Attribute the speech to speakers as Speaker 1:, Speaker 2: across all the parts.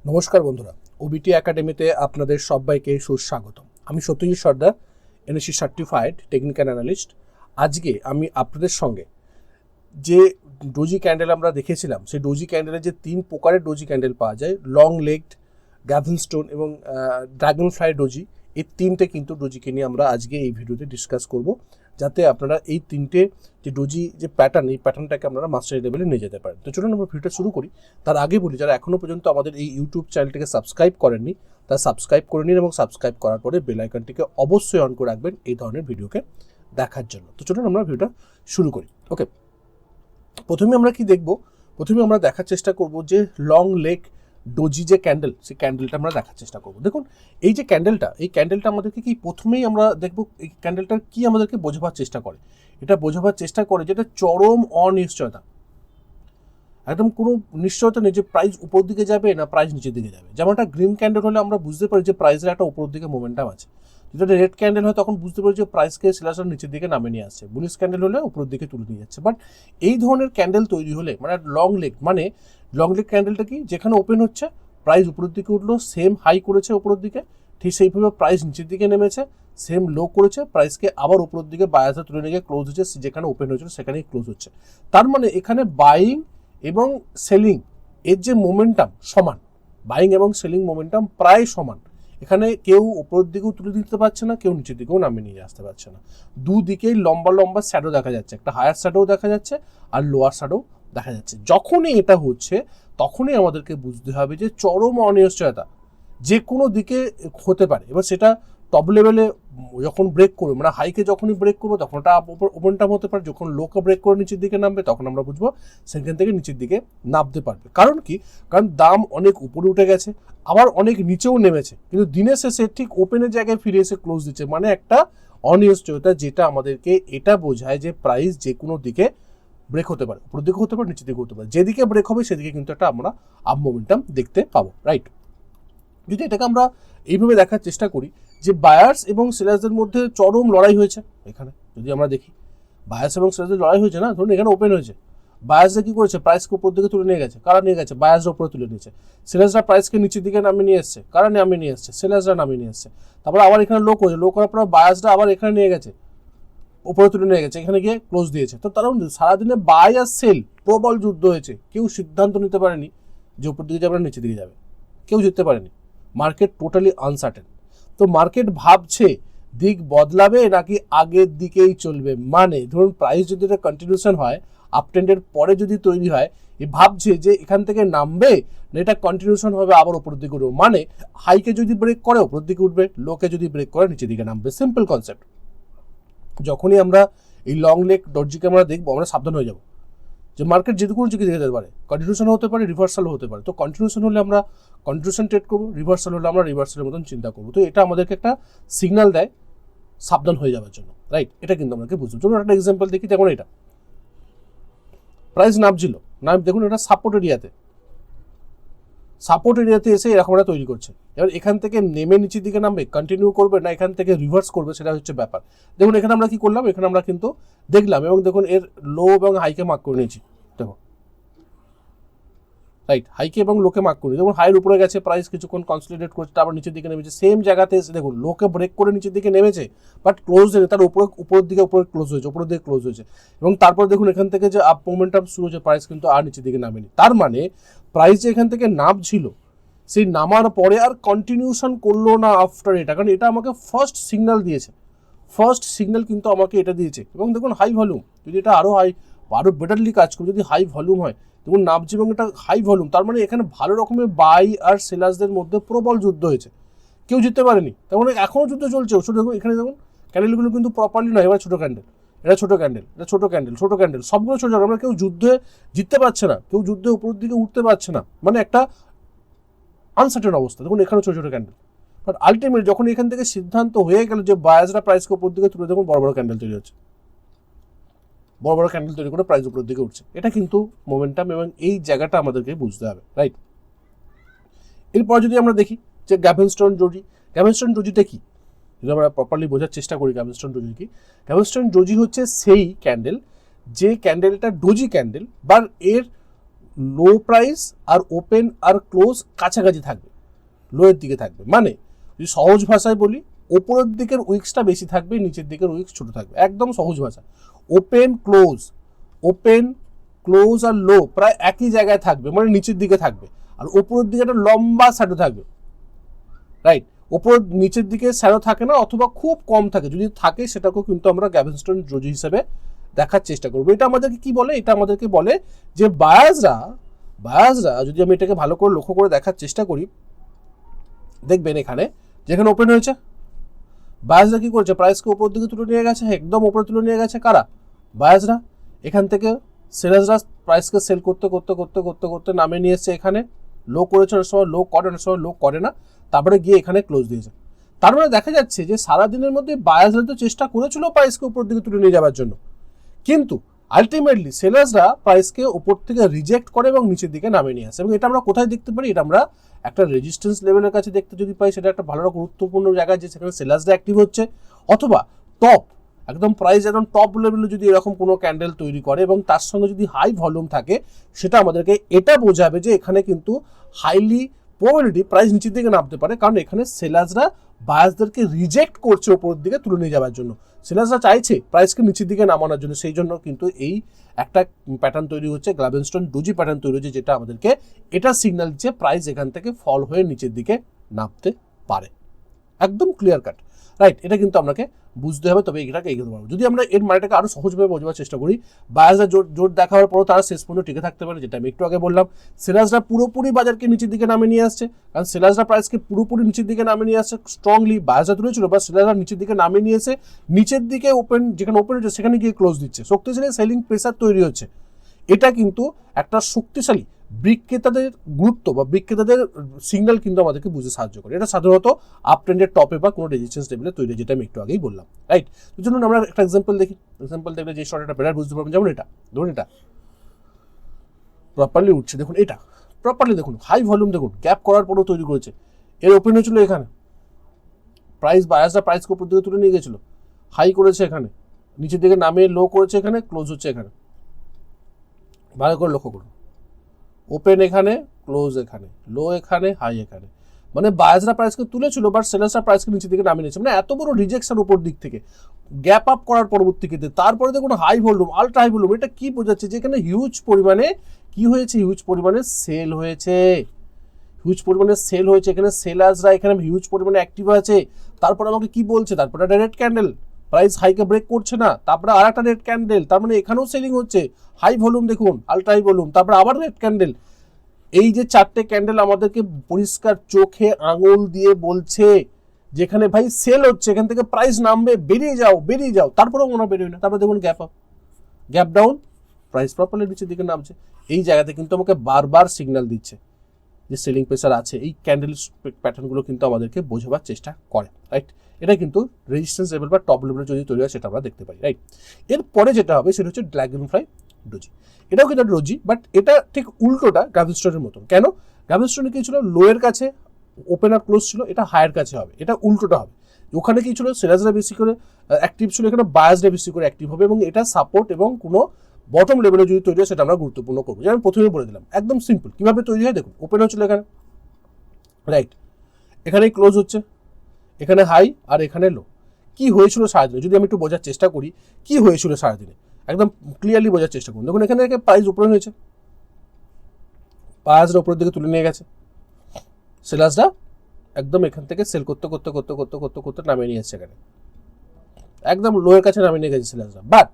Speaker 1: নমস্কার বন্ধুরা, ওবিটি একাডেমিতে আপনাদের সবাইকে সুস্বাগতম। আমি সত্যজিৎ সর্দার, এনএসসি সার্টিফাইড টেকনিক্যাল অ্যানালিস্ট। আজকে আমি আপনাদের সঙ্গে যে ডোজি ক্যান্ডেল আমরা দেখেছিলাম, সেই ডোজি ক্যান্ডেলের যে 3 প্রকারের ডোজি ক্যান্ডেল পাওয়া যায়, লং লেগড, গ্যাভেন স্টোন এবং ড্রাগন ফ্লাই ডোজি, এই 3টে কিন্তু ডোজিকে নিয়ে আমরা আজকে এই ভিডিওতে ডিসকাস করব, যাতে আপনারা এই 3টে যে ডোজি যে প্যাটার্ন, এই প্যাটার্নটাকে আপনারা মাস্টারি লেভেলে নিয়ে যেতে পারেন। তো চলুন আমরা ভিডিওটা শুরু করি। তার আগে বলি, যারা এখনও পর্যন্ত আমাদের এই ইউটিউব চ্যানেলটিকে সাবস্ক্রাইব করেননি, তারা সাবস্ক্রাইব করে নিন এবং সাবস্ক্রাইব করার পরে বেল আইকনটিকে অবশ্যই অন করে রাখবেন এই ধরনের ভিডিওকে দেখার জন্য। তো চলুন আমরা ভিডিওটা শুরু করি। ওকে, প্রথমে আমরা কি দেখব? প্রথমে আমরা দেখার চেষ্টা করব যে লং লেগ ডোজি যে ক্যান্ডেল, সেই ক্যান্ডেলটা আমরা দেখার চেষ্টা করব। দেখুন, এই যে ক্যান্ডেলটা, এই ক্যান্ডেলটা আমাদেরকে কি, প্রথমেই আমরা দেখব এই ক্যান্ডেলটার কি আমাদেরকে বোঝাবার চেষ্টা করে। এটা বোঝাবার চেষ্টা করে যেটা চরম অনিশ্চয়তা, একদম কোনো নিশ্চয়তা নেই যে প্রাইস উপর দিকে যাবে না প্রাইস নিচের দিকে যাবে। যেমন একটা গ্রিন ক্যান্ডেল হলে আমরা বুঝতে পারি যে প্রাইসের একটা উপর দিকে মোমেন্টাম আছে। যদি একটা রেড ক্যান্ডেল হয় তখন বুঝতে পারি যে প্রাইসকে সেলার্সরা নিচের দিকে নামে নিয়ে আসছে। বুলিশ ক্যান্ডেল হলে উপরের দিকে তুলে নিয়ে যাচ্ছে। বাট এই ধরনের ক্যান্ডেল তৈরি হলে, মানে লং লেগ, মানে লং লেগ ক্যান্ডেলটা কি, যেখানে ওপেন হচ্ছে প্রাইস উপরের দিকে উঠলো, সেম হাই করেছে উপরের দিকে, ঠিক সেইভাবে প্রাইস নিচের দিকে নেমেছে, সেম লো করেছে, প্রাইসকে আবার উপরের দিকে বায়াসে তুলে নিয়ে গিয়ে ক্লোজ হচ্ছে, যেখানে ওপেন হয়েছিল সেখানেই ক্লোজ হচ্ছে। তার মানে এখানে বাইং এবং সেলিং এর যে মোমেন্টাম সমান, বাইং এবং সেলিং মোমেন্টাম প্রায় সমান। এখানে কেউ উপরের দিকেও তুলে দিতে পারছে না, কেউ নিচের দিকেও নামিয়ে নিয়ে আসতে পারছে না। দুদিকেই লম্বা লম্বা শ্যাডো দেখা যাচ্ছে, একটা হায়ার শ্যাডো দেখা যাচ্ছে আর লোয়ার শ্যাডো দেখা যাচ্ছে। যখনই এটা হচ্ছে তখনই আমাদেরকে বুঝতে হবে যে চরম অনিশ্চয়তা যে কোনো দিকে হতে পারে। এবার সেটা টপ লেভেলে যখন ব্রেক করবে, মানে হাইকে যখনই ব্রেক করবো তখন ওটা ওপেনটাম হতে পারে, যখন লোকে ব্রেক করে নিচের দিকে নামবে তখন আমরা বুঝবো সেখান থেকে নিচের দিকে নামতে পারবে। কারণ কি? কারণ দাম অনেক উপরে উঠে গেছে, আবার অনেক নিচেও নেমেছে, কিন্তু দিনের শেষে ঠিক ওপেনের জায়গায় ফিরে এসে ক্লোজ দিচ্ছে, মানে একটা অনিশ্চয়তা, যেটা আমাদেরকে এটা বোঝায় যে প্রাইস যে কোনো দিকে ব্রেক হতে পারে, উপরের দিকে হতে পারে, নিচের দিকে হতে পারে। যেদিকে ব্রেক হবে সেদিকে কিন্তু একটা আমরা আপ মোমেন্টাম দেখতে পাবো, রাইট? যদি এটাকে আমরা এইভাবে দেখার চেষ্টা করি যে বায়ার্স এবং সেলার্সদের মধ্যে চরম লড়াই হয়েছে, এখানে যদি আমরা দেখি বায়ার্স এবং সেলার্সদের লড়াই হয়েছে না, ধরুন এখানে ওপেন হয়েছে, বায়ার্সরা কি করেছে, প্রাইসকে উপর দিকে তুলে নিয়ে গেছে, কারা নিয়ে গেছে, বায়ার্সরা উপরে তুলে নিয়েছে, সেলার্সরা প্রাইসকে নিচের দিকে নামিয়ে নিয়ে এসছে, কারা নামিয়ে নিয়ে এসছে, সেলার্সরা নামিয়ে নিয়ে এসছে। তারপরে আবার এখানে লো করেছে, লো করার পর বায়ার্সরা আবার এখানে নিয়ে গেছে, উপরে তুলে নিয়ে গেছে, এখানে গিয়ে ক্লোজ দিয়েছে। তো তারা সারাদিনে বাই আর সেল প্রবল যুদ্ধ হয়েছে, কেউ সিদ্ধান্ত নিতে পারেনি যে উপর দিকে যাবে না নিচের দিকে যাবে, কেউ জিততে পারেনি। Market totally uncertain. তো মার্কেট ভাবছে দিক বদলাবে নাকি আগের দিকেই চলবে। মানে ধরুন প্রাইস যদি এটা কন্টিনিউশন হয়, আপ ট্রেন্ডের পরে যদি তৈরি হয়, এ ভাবছে যে এখান থেকে নামবে না এটা কন্টিনিউশন হবে আবার উপরের দিকে উঠবে। মানে হাইকে যদি ব্রেক করে উপরের দিকে উঠবে, লোকে যদি ব্রেক করে নিচের দিকে নামবে। Simple concept. যখনই আমরা এই লং লেগ ডজিকে আমরা দেখবো, আমরা সাবধান হয়ে যাব যে মার্কেট যে কোনো দিকে যেতে পারে, কন্টিনিউশন হতে পারে, রিভার্সালও হতে পারে। তো কন্টিনিউশন হলে আমরা কন্টিনিউশন ট্রেড করবো, রিভার্সাল হলে আমরা রিভার্সালের মতন চিন্তা করবো। তো এটা আমাদেরকে একটা সিগন্যাল দেয় সাবধান হয়ে যাওয়ার জন্য, রাইট? এটা কিন্তু আমাকে বুঝবো। চলুন একটা এক্সাম্পল দেখি। যেমন এটা প্রাইস নামছিল, দেখুন এটা সাপোর্ট এরিয়াতে এসে এরকম একটা তৈরি করছে। এবার এখান থেকে নেমে নিচের দিকে নামবে, কন্টিনিউ করবে, না এখান থেকে রিভার্স করবে, সেটা হচ্ছে ব্যাপার। দেখুন এখানে আমরা কি করলাম, এখানে আমরা কিন্তু দেখলাম এবং দেখুন এর লো এবং হাইকে মার্ক করে নিয়েছি। দেখো, রাইট, হাইকে এবং লোকে মার্ক করি। দেখুন হাইয়ের উপরে গেছে, প্রাইস কিছুক্ষণ কনসলিডেট করছে, তারপর নিচের দিকে নেমেছে, সেম জায়গাতে এসে দেখুন লোকে ব্রেক করে নিচের দিকে নেমেছে, বাট ক্লোজ হয়েছে, তার উপরের দিকে ক্লোজ হয়েছে, উপরের দিকে ক্লোজ হয়েছে। এবং তারপর দেখুন এখান থেকে যে আপ মোমেন্টাম শুরু হয়েছে, প্রাইস কিন্তু আর নিচের দিকে নামেনি। তার মানে প্রাইস যে এখান থেকে নামছিল, সেই নামার পরে আর কন্টিনিউশন করলো না আফটার এটা, কারণ এটা আমাকে ফার্স্ট সিগন্যাল দিয়েছে। ফার্স্ট সিগন্যাল কিন্তু আমাকে এটা দিয়েছে। এবং দেখুন হাই ভলিউম, যদি এটা আরও বেটারলি কাজ করে, যদি হাই ভলিউম হয়, দেখুন নামছে এবং এটা হাই ভলিউম, তার মানে এখানে ভালো রকমের বাই আর সেলার্সদের মধ্যে প্রবল যুদ্ধ হয়েছে, কেউ জিততে পারেনি। তার মানে এখনও যুদ্ধ চলছে। ছোটো দেখুন এখানে দেখুন ক্যান্ডেলগুলো কিন্তু প্রপারলি নয়, এবার ছোটো ক্যান্ডেল, এটা ছোটো ক্যান্ডেল, এটা ছোটো ক্যান্ডেল, ছোটো ক্যান্ডেল, সবগুলো ছোটো। আমরা কেউ যুদ্ধে জিততে পারছে না, কেউ যুদ্ধে উপরের দিকে উঠতে পারছে না, মানে একটা আনসার্টেন অবস্থা। দেখুন এখানে ছোটো ছোটো ক্যান্ডেল, বাট আলটিমেট যখন এখান থেকে সিদ্ধান্ত হয়ে গেল যে বায়ার্সরা প্রাইসকে উপর দিকে তুলে, দেখুন বড় বড় ক্যান্ডেল তৈরি হচ্ছে, বড় বড় ক্যান্ডেল তৈরি করে প্রাইস উপরের দিকে উঠছে। এটা কিন্তু মোমেন্টাম এবং এই জায়গাটা আমাদেরকে বুঝতে হবে, রাইট? এরপর যদি আমরা দেখি যে গ্যাভেনস্টোন ডোজিটা কি, যদি আমরা প্রপারলি বোঝার চেষ্টা করি গ্যাভেনস্টোন ডোজি কি। গ্যাভেনস্টোন ডোজি হচ্ছে সেই ক্যান্ডেল, যে ক্যান্ডেলটা ডোজি ক্যান্ডেল, বা এর লো প্রাইস আর ওপেন আর ক্লোজ কাছাকাছি থাকবে, লোয়ের দিকে থাকবে। মানে যদি সহজ ভাষায় বলি, ওপরের দিকের উইক্সটা বেশি থাকবে, নিচের দিকের উইক্স ছোট থাকবে, একদম সহজ ভাষা। ওপেন ক্লোজ আর লো প্রায় একই জায়গায় থাকবে, মানে নিচের দিকে থাকবে, আর ওপরের দিকে একটা লম্বা শ্যাডো থাকবে, রাইট। ওপর নিচের দিকে শ্যাডো থাকে না, অথবা খুব কম থাকে, যদি থাকে সেটাকেও কিন্তু আমরা গ্যাভেনস্টোন ডোজি হিসেবে দেখার চেষ্টা করবো। এটা আমাদেরকে কি বলে? এটা আমাদেরকে বলে যে বায়াসরা যদি আমি এটাকে ভালো করে লক্ষ্য করে দেখার চেষ্টা করি, দেখবেন এখানে যেখানে ওপেন হয়েছে, বায়াসরা কি করেছে? প্রাইসকে উপর দিকে তুলে নিয়ে গেছে, একদম উপরে তুলে নিয়ে গেছে। কারা? বায়াসরা। এখান থেকে সেলার্সরা প্রাইসকে সেল করতে করতে করতে করতে করতে নামে নিয়ে এসছে, এখানে লো করেছে, অনেক সময় লো করে, অনেক সময় লো করে না, তারপরে গিয়ে এখানে ক্লোজ দিয়েছে। তার মানে দেখা যাচ্ছে যে সারাদিনের মধ্যে বায়াসরা তো চেষ্টা করেছিল প্রাইসকে উপর দিকে তুলে নিয়ে যাওয়ার জন্য, কিন্তু আলটিমেটলি সেলার্সরা প্রাইসকে উপর থেকে রিজেক্ট করে এবং নিচের দিকে নামিয়ে নিয়ে আসে। এবং এটা আমরা কোথায় দেখতে পারি? এটা আমরা একটা রেজিস্ট্যান্স লেভেলের কাছে দেখতে যদি পাই, সেটা একটা ভালো গুরুত্বপূর্ণ জায়গা, যে সেখানে সেলার্সরা অ্যাক্টিভ হচ্ছে, অথবা টপ একদম প্রাইস একদম টপ লেভেলে যদি এরকম কোনো ক্যান্ডেল তৈরি করে এবং তার সঙ্গে যদি হাই ভলিউম থাকে, সেটা আমাদেরকে এটা বোঝাবে যে এখানে কিন্তু হাইলি প্রবাবিলিটি প্রাইস নিচের দিকে নামতে পারে, কারণ এখানে সেলার্সরা বায়াসদেরকে রিজেক্ট করছে উপরের দিকে তুলে নিয়ে যাওয়ার জন্য। সেলার্সরা চাইছে প্রাইসকে নিচের দিকে নামানোর জন্য, সেই জন্য কিন্তু এই একটা প্যাটার্ন তৈরি হচ্ছে, গ্যাভেনস্টোন ডোজি প্যাটার্ন তৈরি হচ্ছে, যেটা আমাদেরকে এটা সিগন্যাল দিচ্ছে প্রাইস এখান থেকে ফল হয়ে নিচের দিকে নামতে পারে। একদম ক্লিয়ার কাট, রাইট। এটা কিন্তু আপনাকে বুঝতে হবে, তবে এটাকে এগোতে পারবো। যদি আমরা এর মানেটাকে আরো সহজভাবে বোঝার চেষ্টা করি, বায়াসরা জোর দেখাবার পরও তারা শেষ পর্যন্ত টিকে থাকতে পারে, যেটা আমি একটু আগে বললাম। সেলার্সরা পুরোপুরি বাজারকে নিচের দিকে নামে নিয়ে আসছে, কারণ সেলার্সরা প্রাইসকে পুরোপুরি নিচের দিকে নামে নিয়ে আসছে স্ট্রংলি। বায়াসরা তুলেছিল, বা সেলার্সরা নিচের দিকে নামে নিয়ে এসে নিচের দিকে ওপেন, যেখানে ওপেন হচ্ছে সেখানে গিয়ে ক্লোজ দিচ্ছে, শক্তিশালী সেলিং প্রেসার তৈরি হচ্ছে। এটা কিন্তু একটা শক্তিশালী বিক্রেতাদের গুরুত্ব বা বিক্রেতাদের সিগন্যাল কিন্তু আমাদেরকে বুঝতে সাহায্য করে। এটা সাধারণত আপ ট্রেন্ডের টপে বা কোনো রেজিস্ট্যান্স লেভেলে তৈরি, যেটা আমি একটু আগেই বললাম, রাইট। তো চলুন আমরা একটা এক্সাম্পল দেখি। এক্সাম্পল দেখলে যে শর্ট এটা বেটার বুঝতে পারবেন। যেমন এটা ধরুন, এটা প্রপারলি উঠছে, দেখুন এটা প্রপারলি, দেখুন হাই ভলিউম, দেখুন গ্যাপ করার পরও তৈরি করেছে। এর ওপেন হয়েছিল এখানে, প্রাইস বায়াসরা প্রাইসকে উপর দিকে তুলে নিয়ে গেছিল, হাই করেছে এখানে, নিচের দিকে নামে লো করেছে, এখানে ক্লোজ হচ্ছে, এখানে ভালো করে লক্ষ্য করুন। ওপেন এখানে, ক্লোজ এখানে, লো এখানে, হাই এখানে, মানে বায়াসরা প্রাইসকে তুলেছিল, বাট সেলার্সরা প্রাইসকে নিচের দিকে নামিয়ে নিয়েছে। মানে এত বড় রিজেকশন উপর দিক থেকে গ্যাপ আপ করার পরবর্তীতে তারপরে দেখুন high volume, ultra high volume. এটা কি বোঝাচ্ছে? যে এখানে হিউজ পরিমাণে কি হয়েছে? হিউজ পরিমাণে সেল হয়েছে, হিউজ পরিমাণে সেল হয়েছে। এখানে সেলার্সরা এখানে হিউজ পরিমাণে অ্যাক্টিভ আছে। তারপরে আমাকে কি বলছে? তারপরে একটা রেড ক্যান্ডেল, প্রাইস হাইকে ব্রেক করছে না, তারপরে আর একটা রেড ক্যান্ডেল, তার মানে এখানেও সেলিং হচ্ছে, হাই ভলিউম দেখুন, আলট্রা হাই ভলিউম, তারপরে আবার রেড ক্যান্ডেল। এই যে চারটে ক্যান্ডেল আমাদেরকে পরিষ্কার চোখে আঙুল দিয়ে বলছে যেখানে ভাই সেল হচ্ছে, এখান থেকে প্রাইস নামবে, বেরিয়ে যাও। তারপরেও মনে বেরিয়ে না, তারপরে দেখুন gap up, gap down, price properly নিচের দিকে নামছে। এই জায়গাতে কিন্তু আমাকে বারবার সিগন্যাল দিচ্ছে যে সেলিং প্রেসার আছে। এই ক্যান্ডেল প্যাটার্নগুলো কিন্তু আমাদেরকে বোঝাবার চেষ্টা করে, রাইট। এটা কিন্তু রেজিস্ট্যান্স লেভেল বা টপ লেভেলে যদি তৈরি হয়, সেটা আমরা দেখতে পাই, রাইট। এরপরে যেটা হবে সেটা হচ্ছে ড্রাগন ফ্লাই ডোজি। এটাও কিন্তু ডোজি, বাট এটা ঠিক উল্টোটা গ্যাভেনস্টোনের মতন। কেন? গ্যাভেনস্টোনে কি ছিল? লোয়ের কাছে ওপেন আর ক্লোজ ছিল, এটা হায়ার কাছে হবে, এটা উল্টোটা হবে। ওখানে কি ছিল? সেলার্সরা বেশি করে অ্যাক্টিভ ছিল, এখানে বায়াসরা বেশি করে অ্যাক্টিভ হবে, এবং এটা সাপোর্ট এবং কোনো বটম লেভেলে যদি তৈরি হয়, সেটা আমরা গুরুত্বপূর্ণ করবো। যেমন প্রথমে বলে দিলাম, একদম সিম্পল কিভাবে তৈরি হয় দেখুন। ওপেন হচ্ছিল এখানে, রাইট, এখানেই ক্লোজ হচ্ছে, এখানে হাই আর এখানে লো। কি হয়েছিল সারাদিনে যদি আমি একটু বোঝার চেষ্টা করি, কি হয়েছিল সারাদিনে একদম ক্লিয়ারলি বোঝার চেষ্টা করুন। দেখুন এখানে থেকে প্রাইস উপরে হয়েছে, বায়াসরা উপরের দিকে তুলে নিয়ে গেছে, সেলার্সরা একদম এখান থেকে সেল করতে করতে করতে করতে করতে করতে নামিয়ে নিয়ে এসছে, এখানে একদম লোয়ের কাছে নামিয়ে নিয়ে গেছে সেলার্সরা। বাট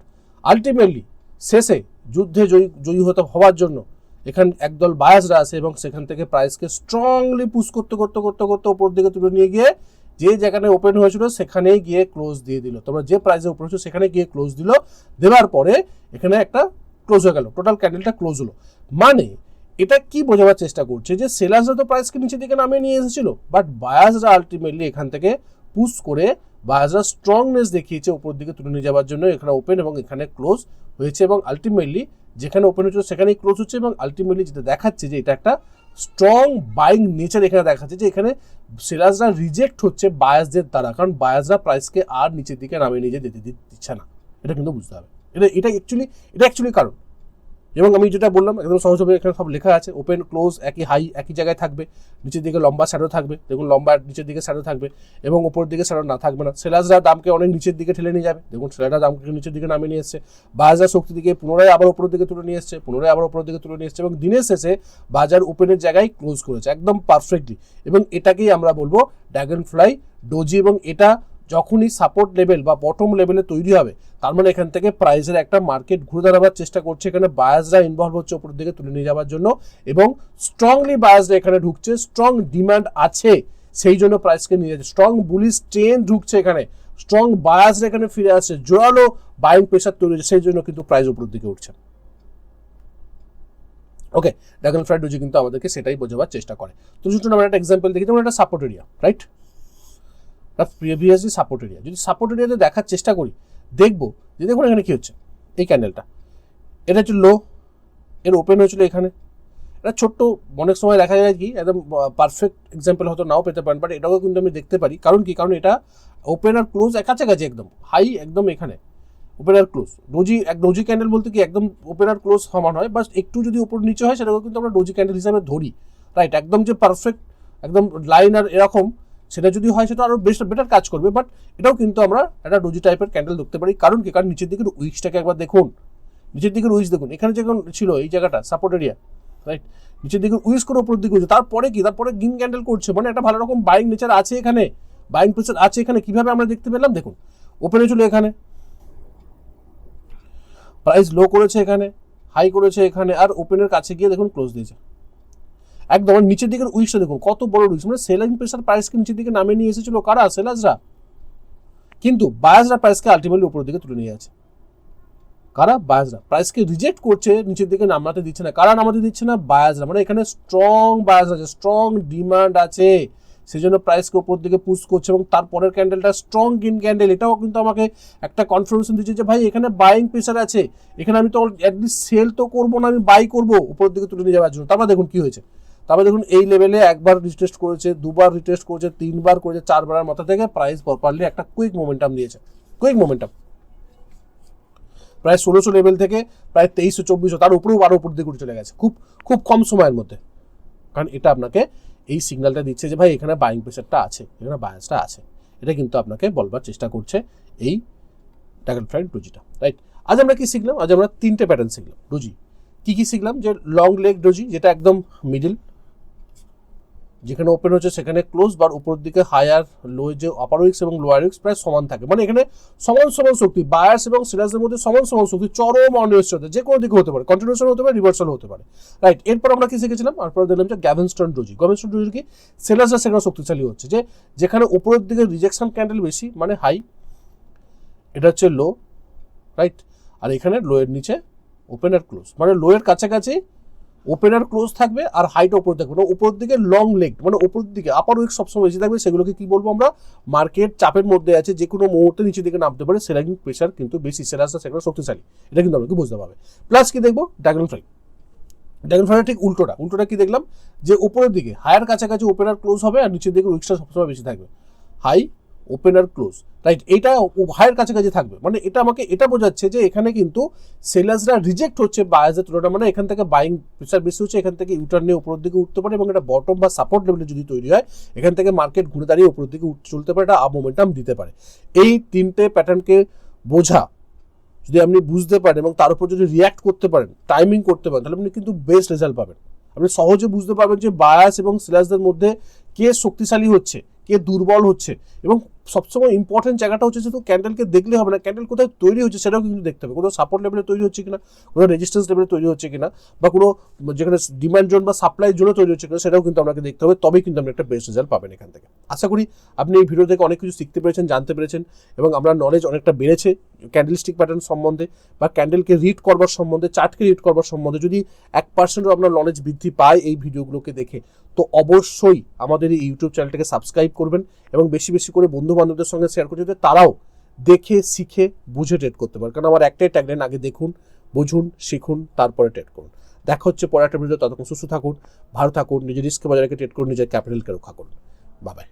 Speaker 1: আলটিমেটলি শেষে যুদ্ধে জয়ী হওয়ার জন্য এখানে একদল বায়াসরা আছে, এবং সেখান থেকে প্রাইসকে স্ট্রংলি পুশ করতে করতে করতে করতে উপর দিকে তুলে নিয়ে গিয়ে যে জায়গায় ওপেন হয়েছিল সেখানেই গিয়ে ক্লোজ দিয়ে দিল। তোমরা যে প্রাইসে উপর হয়েছিল সেখানে গিয়ে ক্লোজ দিল, দেওয়ার পরে এখানে একটা ক্লোজ হয়ে গেল, টোটাল ক্যান্ডেলটা ক্লোজ হলো। মানে এটা কি বোঝাবার চেষ্টা করছে? যে সেলার্সরা তো প্রাইসকে নিচের দিকে নামিয়ে নিয়ে এসেছিল, বাট বায়াসরা আলটিমেটলি এখান থেকে পুশ করে বায়াসরা স্ট্রংনেস দেখিয়েছে উপর দিকে তুলে নিয়ে যাওয়ার জন্য। এখানে ওপেন এবং এখানে ক্লোজ হয়েছে, এবং আলটিমেটলি যেখানে ওপেন হচ্ছে সেখানেই ক্লোজ হচ্ছে, এবং আলটিমেটলি যেটা দেখাচ্ছে যে এটা একটা স্ট্রং বাইং নেচার এখানে দেখাচ্ছে, যে এখানে সেলার্সরা রিজেক্ট হচ্ছে বায়াসদের দ্বারা, কারণ বায়াসরা প্রাইসকে আর নিচের দিকে নামিয়ে নিয়ে যেতে দিচ্ছে না। এটা কিন্তু বুঝতে হবে, এটা অ্যাকচুয়ালি কারণ, এবং আমি যেটা বললাম একদম সহজভাবে এখানে সব লেখা আছে, ওপেন ক্লোজ একই হাই একই জায়গায় থাকবে, নিচের দিকে লম্বা শ্যাডো থাকবে, দেখুন লম্বা নিচের দিকে শ্যাডো থাকবে এবং উপর দিকে শ্যাডো না থাকবে না। সেলার্সরা দামকে অনেক নিচের দিকে ঠেলে নিয়ে যাবে, দেখুন সেলাররা দামকে নিচের দিকে নামিয়ে নিয়ে এসছে, বাজার শক্তি দিকে পুনরায় আবার উপরের দিকে তুলে নিয়ে এসছে, পুনরায় আবার উপরের দিকে তুলে নিয়ে এসছে এবং দিনের শেষে বাজার ওপেনের জায়গায় ক্লোজ করেছে একদম পারফেক্টলি। এবং এটাকেই আমরা বলবো ড্রাগন ফ্লাই ডোজি। এবং এটা যখনই সাপোর্ট লেভেল বা বটম লেভেলে তৈরি হবে তার মানে এখান থেকে প্রাইসের একটা মার্কেট ঘুরে দাঁড়াবার চেষ্টা করছে, এখানে বায়াসরা ইনভলভ হচ্ছে উপরের দিকে তুলে নিয়ে যাওয়ার জন্য এবং স্ট্রংলি বায়াসরা এখানে ঢুকছে, স্ট্রং ডিমান্ড আছে সেই জন্য প্রাইসকে নিয়ে যাচ্ছে, স্ট্রং বুলিশ ট্রেন ঢুকছে এখানে, স্ট্রং বায়াসরা এখানে ফিরে আসছে, জোরালো বাইং প্রেশার তৈরি হচ্ছে, সেই জন্য কিন্তু প্রাইস উপরের দিকে উঠছে। ওকে, ড্রাগন ফ্লাই ডোজি কিন্তু আমাদেরকে সেটাই বোঝাবার চেষ্টা করে। তো যদি আমরা একটা এক্সাম্পল দেখি, যেমন একটা support area, right, previously support area, যদি সাপোর্ট এরিয়াতে দেখার চেষ্টা করি দেখবো যে দেখুন এখানে কি হচ্ছে, এই ক্যান্ডেলটা এটা হচ্ছে লো, এর ওপেন হয়েছিল এখানে, এটা ছোট্ট অনেক সময় দেখা যায় কি একদম পারফেক্ট এক্সাম্পল হয়তো নাও পেতে পারেন, বাট এটাও কিন্তু আমি দেখতে পারি। কারণ কি, কারণ এটা ওপেন আর ক্লোজ কাছাকাছি, একদম হাই একদম এখানে, ওপেন আর ক্লোজ। ডোজি ক্যান্ডেল বলতে কি একদম ওপেন আর ক্লোজ সমান হয়, বাট একটু যদি উপর নিচে হয় সেটাকে কিন্তু আমরা ডোজি ক্যান্ডেল হিসাবে ধরি, রাইট। একদম যে পারফেক্ট একদম লাইন আর এরকম সেটা যদি হয় সেটা আরও বেটার কাজ করবে, বাট এটাও কিন্তু আমরা একটা ডোজি টাইপের ক্যান্ডেল দেখতে পারি। কারণ কি, কারণ নিচের দিকের উইক্সটাকে একবার দেখুন, নিচের দিকের উইক্স দেখুন, এখানে যখন ছিল এই জায়গাটা সাপোর্ট এরিয়া, রাইট, নিচের দিকে উইক্স করে উপর দিকে উঠছে, তারপরে কি, তারপরে গ্রিন ক্যান্ডেল করছে, মানে একটা ভালো রকম বাইং নেচার আছে এখানে, বাইং প্রেসার আছে এখানে। কিভাবে আমরা দেখতে পেলাম, দেখুন ওপেনে ছিল এখানে, প্রাইস লো করেছে এখানে, হাই করেছে এখানে, আর ওপেনের কাছে গিয়ে দেখুন ক্লোজ দিয়েছে একদম। নিচের দিকের উইক্সটা দেখুন কত বড় উইক্স, মানে সেলিং প্রেসার প্রাইসকে নিচের দিকে নামিয়ে নিয়ে এসেছিল কারা, সেলার্সরা, কিন্তু বায়াসরা প্রাইসকে আলটিমেটলি উপরের দিকে তুলে নিয়ে যাচ্ছে। কারা, বায়াসরা প্রাইসকে রিজেক্ট করছে, নিচের দিকে নামাতে দিচ্ছে না। কারা নামাতে দিচ্ছে না, বায়াসরা, মানে এখানে স্ট্রং বায়াস আছে, স্ট্রং ডিমান্ড আছে, সেই জন্য প্রাইসকে উপর দিকে পুশ করছে। এবং তারপরের ক্যান্ডেলটা স্ট্রং গ্রিন ক্যান্ডেল, এটাও কিন্তু আমাকে একটা কনফার্মেশন দিচ্ছে যে ভাই এখানে বাইং প্রেসার আছে, এখানে আমি তো অ্যাটলিস্ট সেল তো করবো না, আমি বাই করবো উপরের দিকে তুলে নিয়ে যাওয়ার জন্য। তারপর দেখুন কি হয়েছে, তারপরে দেখুন এই লেভেলে একবার রিটেস্ট করেছে, দুবার রিটেস্ট করেছে, তিনবার করেছে, চারবারের মাথা থেকে প্রাইস প্রপারলি একটা কুইক মোমেন্টাম দিয়েছে, কুইক মোমেন্টাম প্রায় 1600 লেভেল থেকে প্রায় 2300-2400 তার উপরেও আরও উপর দিকে উঠে চলে গেছে খুব খুব কম সময়ের মধ্যে। কারণ এটা আপনাকে এই সিগন্যালটা দিচ্ছে যে ভাই এখানে বাইং প্রেসারটা আছে, এখানে বায়াসটা আছে, এটা কিন্তু আপনাকে বলবার চেষ্টা করছে এই ড্রাগন ফ্লাই ডোজিটা, রাইট। আজ আমরা কি শিখলাম, আজ আমরা তিনটে প্যাটার্ন শিখলাম ডোজি। কি শিখলাম, যে লং লেগ ডোজি যেটা একদম মিডিল, যেখানে ওপেন হচ্ছে সেখানে ক্লোজ, বার উপর দিকে হায়ার লো, যে আপার উইক্স এবং লোয়ার উইক্স প্রায় সমান থাকে, মানে এখানে সমান সমান শক্তি, বায়ার্স এবং সেলার্সের মধ্যে সমান সমান শক্তি, চরম অনিশ্চয়তা, যে কোনো দিকে হতে পারে, কন্টিনিউশন হতে পারে, রিভার্সাল হতে পারে, রাইট। এরপর আমরা কি শিখেছিলাম, তারপর দেখলাম যে গ্যাভেনস্টন ডোজি। গ্যাভেনস্টন ডোজি কি, সেলার্সরা সেখানে শক্তিশালী হচ্ছে, যে যেখানে উপরের দিকে রিজেকশন ক্যান্ডেল বেশি মানে হাই, এটা হচ্ছে লো, রাইট, আর এখানে লোয়ের নিচে ওপেন আর ক্লোজ, মানে লোয়ের কাছাকাছি ওপেন আর ক্লোজ থাকবে, আর হাইট ওপর থাকবে, মানে উপর দিকে লং লেগ, মানে উপর দিকে আপার উইক সবসময় বেশি থাকবে। সেগুলোকে কি বলবো আমরা, মার্কেট চাপের মধ্যে আছে, যে কোনো মুহূর্তে নিচের দিকে নামতে পারে, সেলিং প্রেশার কিন্তু বেশি, সেলার্সরা সেখানে শক্তিশালী, এটা কিন্তু আমাকে বুঝতে পারবে। প্লাস কি দেখবো, ড্রাগন ফ্লাই, ড্রাগন ফ্লাইয়ের ঠিক উল্টোটা কি দেখলাম, যে উপরের দিকে হায়ার কাছাকাছি ওপেন আর ক্লোজ হবে, আর নিচের দিকে উইকসটা সবসময় বেশি থাকবে, হাই ওপেন আর ক্লোজ, রাইট। এটা হায়ার কাছাকাছি থাকবে, মানে এটা আমাকে এটা বোঝাচ্ছে যে এখানে কিন্তু সেলার্সরা রিজেক্ট হচ্ছে বায়াসের তুলনায়, মানে এখান থেকে বাইং প্রেসার বেশি হচ্ছে, এখান থেকে ইউটার্ন নিয়ে উপরের দিকে উঠতে পারে, এবং এটা বটম বা সাপোর্ট লেভেলে যদি তৈরি হয় এখান থেকে মার্কেট ঘুরে দাঁড়িয়ে উপরের দিকে চলতে পারে, এটা আপ মোমেন্টাম দিতে পারে। এই তিনটে প্যাটার্নকে বোঝা যদি আপনি বুঝতে পারেন এবং তার উপর যদি রিয়াক্ট করতে পারেন, টাইমিং করতে পারেন, তাহলে আপনি কিন্তু বেস্ট রেজাল্ট পাবেন। আপনি সহজে বুঝতে পারবেন যে বায়াস এবং সেলার্সদের মধ্যে কে শক্তিশালী হচ্ছে, কে দুর্বল হচ্ছে, এবং সবসময় ইম্পর্টেন্ট জায়গাটা হচ্ছে শুধু ক্যান্ডেলকে দেখলে হবে না, ক্যান্ডেল কোথায় তৈরি হচ্ছে সেটাও কিন্তু দেখতে হবে, কোথাও সাপোর্ট লেভেলে তৈরি হচ্ছে কিনা, কোথাও রেজিস্ট্যান্স লেভেলে তৈরি হচ্ছে কিনা, বা কোনো যেখানে ডিমান্ড জোন বা সাপ্লাই জোনে তৈরি হচ্ছে কিনা, সেটাও কিন্তু আপনাকে দেখতে হবে, তবেই কিন্তু আপনি একটা বেস্ট রেজাল্ট পাবেন এখান থেকে। আশা করি আপনি এই ভিডিও থেকে অনেক কিছু শিখতে পেরেছেন, জানতে পেরেছেন, এবং আপনার নলেজ অনেকটা বেড়েছে ক্যান্ডেলস্টিক প্যাটার্ন সম্বন্ধে, বা ক্যান্ডেলকে রিড করবার সম্বন্ধে, চার্টকে রিড করবার সম্বন্ধে। যদি 1% আপনার নলেজ বৃদ্ধি পায় এই ভিডিওগুলোকে দেখে, তো অবশ্যই আমাদের এই ইউটিউব চ্যানেলটাকে সাবস্ক্রাইব করবেন, এবং বেশি বেশি করে বন্ধু বান্ধবদের সঙ্গে শেয়ার করতে, যাতে তারাও দেখে শিখে বুঝে ট্রেড করতে পারে। কারণ আমার একটাই ট্যাগলাইন, আগে দেখুন, বুঝুন, শিখুন, তারপরে ট্রেড করুন। দেখা হচ্ছে পরে একটা ভিডিও, ততক্ষণ সুস্থ থাকুন, ভালো থাকুন, নিজের রিস্ক বজায় রেখে ট্রেড করুন, নিজের ক্যাপিটালকে রক্ষা করুন। Bye bye.